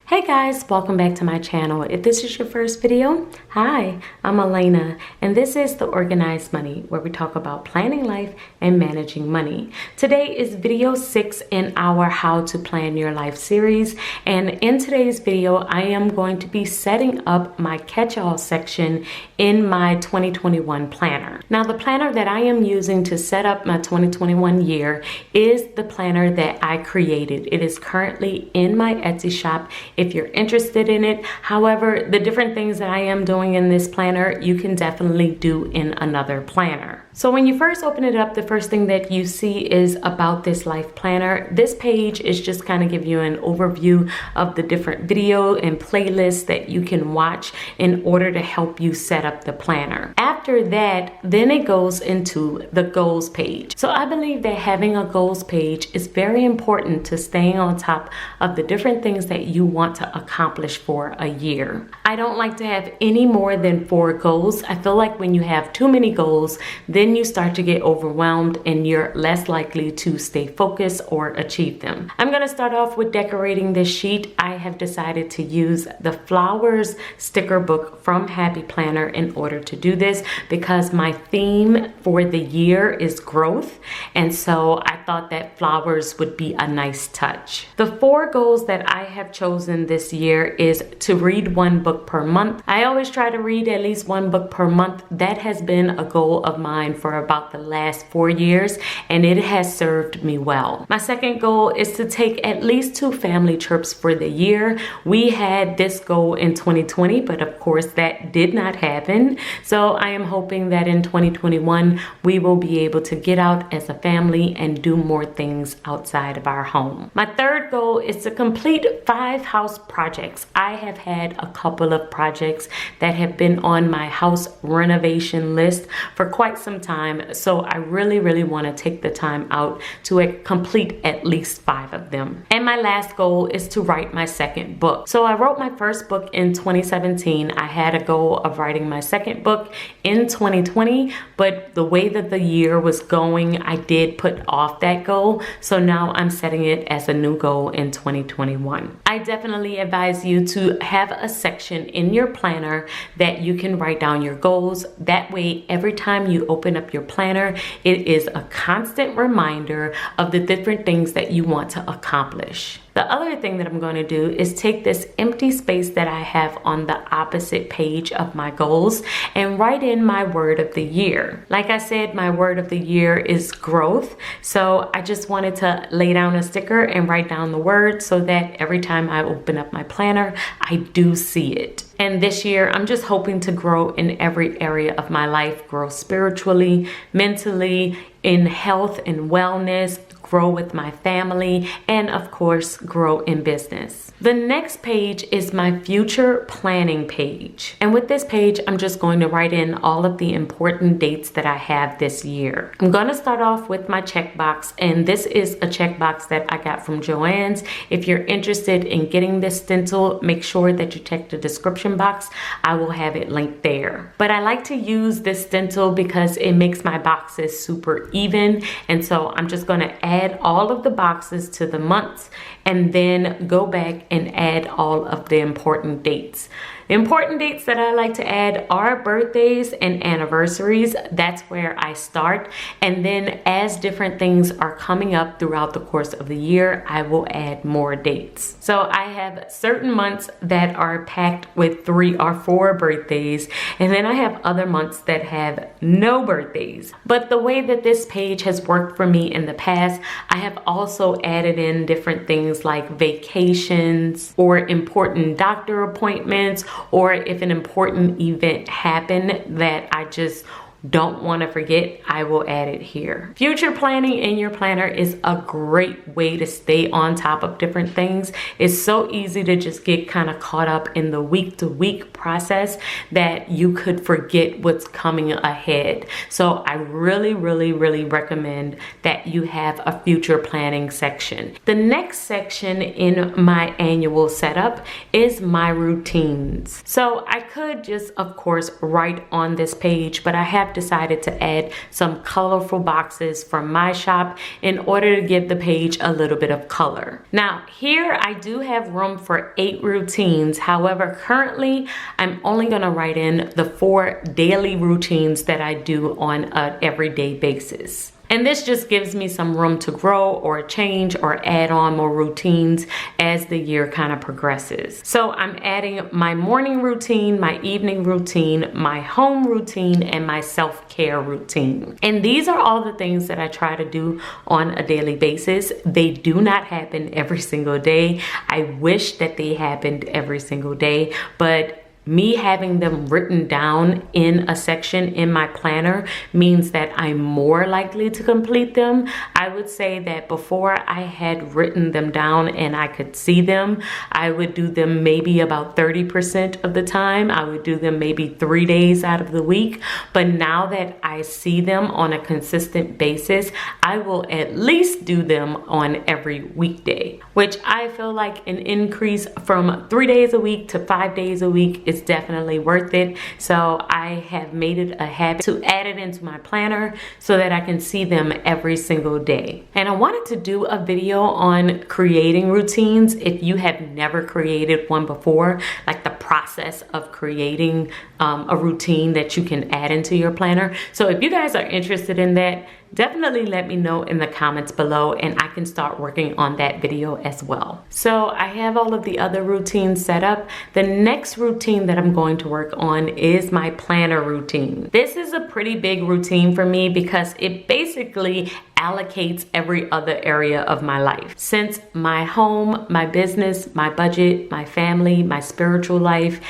Hey guys, welcome back to my channel. If this is your first video, hi, I'm Alaina, and this is The Organized Money, where we talk about planning life and managing money. Today is video 6 in our How to Plan Your Life series, and in today's video, I am going to be setting up my catch-all section in my 2021 planner. Now, the planner that I am using to set up my 2021 year is the planner that I created. It is currently in my Etsy shop if you're interested in it. However, the different things that I am doing in this planner, you can definitely do in another planner. So when you first open it up, the first thing that you see is about this life planner. This page is just kind of give you an overview of the different video and playlists that you can watch in order to help you set up the planner. After that, then it goes into the goals page. So I believe that having a goals page is very important to staying on top of the different things that you want to accomplish for a year. I don't like to have any more than 4 goals. I feel like when you have too many goals, then you start to get overwhelmed and you're less likely to stay focused or achieve them. I'm going to start off with decorating this sheet. I have decided to use the flowers sticker book from Happy Planner in order to do this because my theme for the year is growth, and so I thought that flowers would be a nice touch. The 4 goals that I have chosen this year is to read 1 book per month. I always try to read at least 1 book per month. That has been a goal of mine for about the last 4 years, and it has served me well. My second goal is to take at least 2 family trips for the year. We had this goal in 2020, but of course that did not happen. So I am hoping that in 2021, we will be able to get out as a family and do more things outside of our home. My third goal is to complete 5 house projects. I have had a couple of projects that have been on my house renovation list for quite some time, so I really want to take the time out to complete at least 5 of them. And my last goal is to write my second book. So I wrote my first book in 2017. I had a goal of writing my second book in 2020, but the way that the year was going, I did put off that goal. So now I'm setting it as a new goal in 2021. I definitely advise you to have a section in your planner that you can write down your goals. That way, every time you open up your planner, it is a constant reminder of the different things that you want to accomplish. The other thing that I'm going to do is take this empty space that I have on the opposite page of my goals and write in my word of the year. Like I said, my word of the year is growth. So I just wanted to lay down a sticker and write down the word so that every time I open up my planner, I do see it. And this year, I'm just hoping to grow in every area of my life, grow spiritually, mentally, in health and wellness, grow with my family, and of course, grow in business. The next page is my future planning page. And with this page, I'm just going to write in all of the important dates that I have this year. I'm going to start off with my checkbox, and this is a checkbox that I got from Joann's. If you're interested in getting this stencil, make sure that you check the description box. I will have it linked there. But I like to use this stencil because it makes my boxes super even, and so I'm just going to add all of the boxes to the months and then go back and add all of the important dates. The important dates that I like to add are birthdays and anniversaries. That's where I start. And then as different things are coming up throughout the course of the year, I will add more dates. So I have certain months that are packed with 3 or 4 birthdays. And then I have other months that have no birthdays. But the way that this page has worked for me in the past, I have also added in different things like vacations or important doctor appointments, or if an important event happened that I just don't want to forget, I will add it here. Future planning in your planner is a great way to stay on top of different things. It's so easy to just get kind of caught up in the week to week process that you could forget what's coming ahead. So I really recommend that you have a future planning section. The next section in my annual setup is my routines. So I could just, of course, write on this page, but I have decided to add some colorful boxes from my shop in order to give the page a little bit of color. Now here I do have room for 8 routines. However, currently I'm only going to write in the 4 daily routines that I do on an everyday basis. And this just gives me some room to grow or change or add on more routines as the year kind of progresses. So I'm adding my morning routine, my evening routine, my home routine, and my self-care routine. And these are all the things that I try to do on a daily basis. They do not happen every single day. I wish that they happened every single day, but me having them written down in a section in my planner means that I'm more likely to complete them. I would say that before I had written them down and I could see them, I would do them maybe about 30% of the time. I would do them maybe 3 days out of the week. But now that I see them on a consistent basis, I will at least do them on every weekday, which I feel like an increase from 3 days a week to 5 days a week is definitely worth it. So I have made it a habit to add it into my planner so that I can see them every single day. And I wanted to do a video on creating routines if you have never created one before, like the process of creating a routine that you can add into your planner. So if you guys are interested in that, definitely let me know in the comments below and I can start working on that video as well. So I have all of the other routines set up. The next routine that I'm going to work on is my planner routine. This is a pretty big routine for me because it basically allocates every other area of my life. Since my home, my business, my budget, my family, my spiritual life,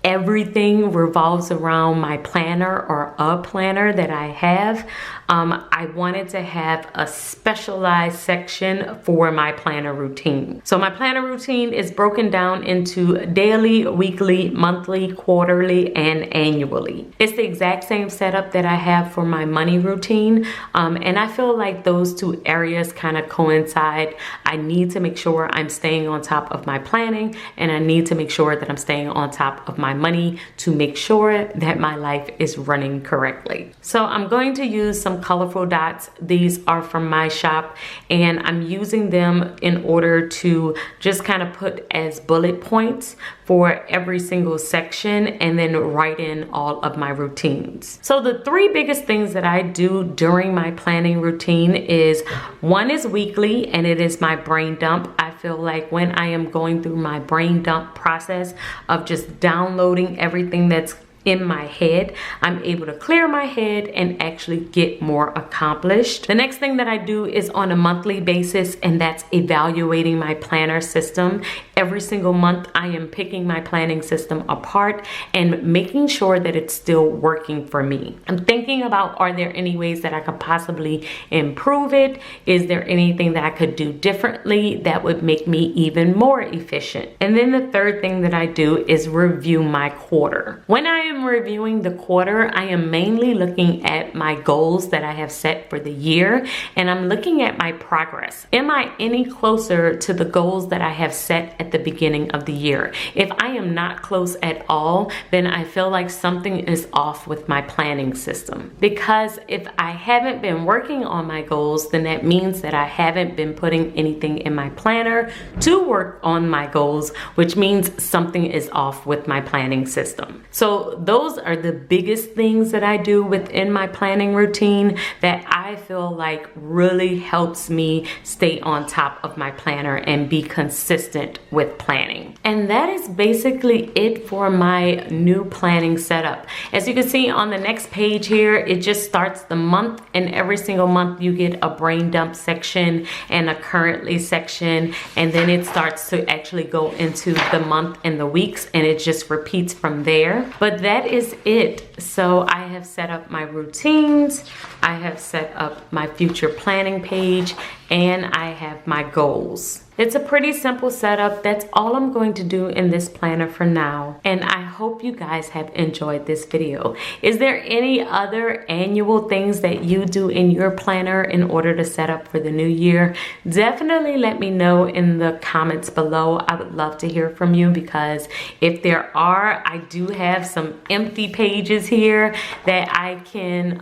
everything revolves around my planner or a planner that I have. I wanted to have a specialized section for my planner routine. So my planner routine is broken down into daily, weekly, monthly, quarterly, and annually. It's the exact same setup that I have for my money routine. And I feel like those two areas kind of coincide. I need to make sure I'm staying on top of my planning, and I need to make sure that I'm staying on top of my money to make sure that my life is running correctly. So I'm going to use some colorful dots. These are from my shop and I'm using them in order to just kind of put as bullet points for every single section and then write in all of my routines. So the 3 biggest things that I do during my planning routine is, one is weekly, and it is my brain dump. I feel like when I am going through my brain dump process of just downloading everything that's in my head, I'm able to clear my head and actually get more accomplished. The next thing that I do is on a monthly basis, and that's evaluating my planner system. Every single month I am picking my planning system apart and making sure that it's still working for me. I'm thinking about, are there any ways that I could possibly improve it? Is there anything that I could do differently that would make me even more efficient? And then the third thing that I do is review my quarter. When I am reviewing the quarter, I am mainly looking at my goals that I have set for the year, and I'm looking at my progress. Am I any closer to the goals that I have set at the beginning of the year? If I am not close at all, then I feel like something is off with my planning system. Because if I haven't been working on my goals, then that means that I haven't been putting anything in my planner to work on my goals, which means something is off with my planning system. So those are the biggest things that I do within my planning routine that I feel like really helps me stay on top of my planner and be consistent with planning. And that is basically it for my new planning setup. As you can see on the next page here, it just starts the month, and every single month you get a brain dump section and a currently section, and then it starts to actually go into the month and the weeks, and it just repeats from there. But that is it. So I have set up my routines, I have set up my future planning page, and I have my goals. It's a pretty simple setup. That's all I'm going to do in this planner for now. And I hope you guys have enjoyed this video. Is there any other annual things that you do in your planner in order to set up for the new year? Definitely let me know in the comments below. I would love to hear from you, because if there are, I do have some empty pages here that I can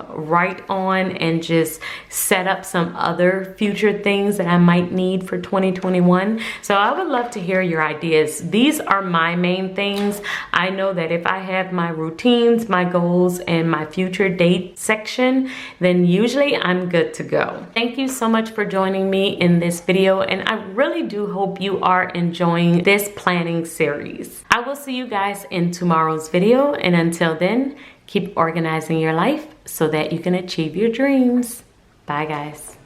write on and just set up some other future things that I might need for 2021. So I would love to hear your ideas. These are my main things. I know that if I have my routines, my goals, and my future date section, then usually I'm good to go. Thank you so much for joining me in this video, and I really do hope you are enjoying this planning series. I will see you guys in tomorrow's video, and until then, keep organizing your life so that you can achieve your dreams. Bye, guys.